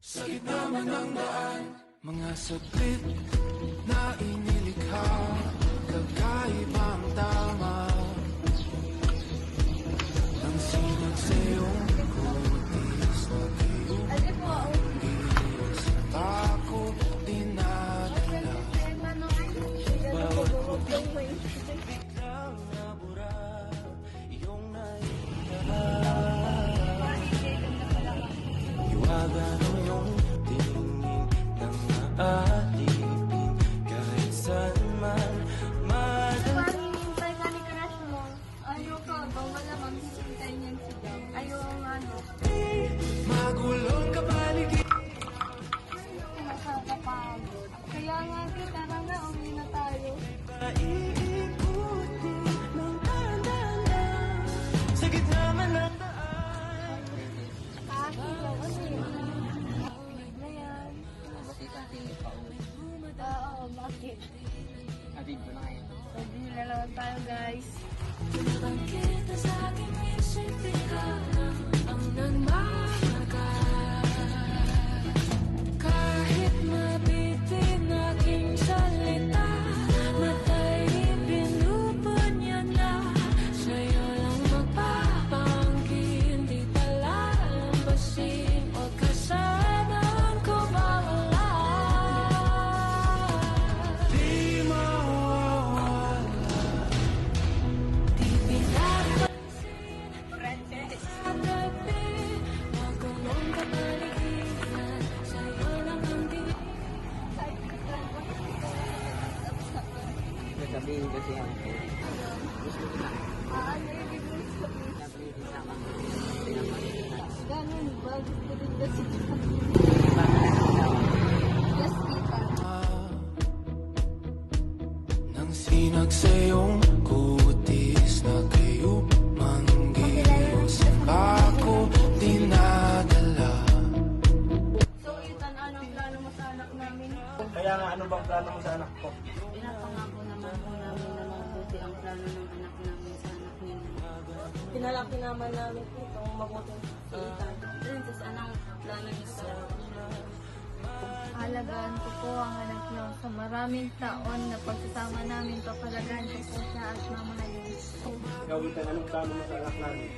Sa gitna man ng daan, mga saglit na inilikha, kakaibang tama. Ang sinag sa iyong kutis na giyos na takot dinadala. Bawat puting biglang nabura, iyong naiindahan. Iwaga ng iyong tingin ng maalipin kahit saan man madal. Hinihintay ka ni crush mo. Ayaw ka ba? Wala mang hihintay niyan siya. Ayaw ang ano. Magulong kapaligid. Nakakapagod. Kaya nga kita na uwi na tayo. Iikutin ng tanda sa gitna man ng daan. Kakilo kasi. Na yan. Bakit ate pauwi? Oo, bakit? Atid ko na kayo. Pwede na naman tayo guys. Bumabangkit na sa aking isip, ikaw lang ang nagmamahal. Kahit mabitin aking salita, matay pinupon niya na. Sa'yo lang magpapangkin, di pala lambasin. Huwag ka sanang kumawala. Di mawawala. Di pinapansin sa gabi, magulong kapaligiran. Sa'yo lang ang Sasabihin kasi yan. Gusto ko na. Ano yung ibig sabihin? Sabihin sa mga pinapalitan. Ganun ba? Gusto din kasi just kita. Nang sinag sa iyong kutis na kayo manggiyos ako dinadala. So, Ethan, anong plano mo sa anak namin? Kaya nga, ano bang plano mo sa anak ko? Pinapangako naman po namin na mabuti ang plano ng anak namin sa anak niyo. Pinalaki naman namin itong mabuting si Ethan. Princess, anong plano niyo sa Halagaan ko po ang anak niyo sa maraming taon na pagsasama namin. Papalagaan ko po siya at mamahalin. Ikaw, Ethan, anong plano mo sa anak namin?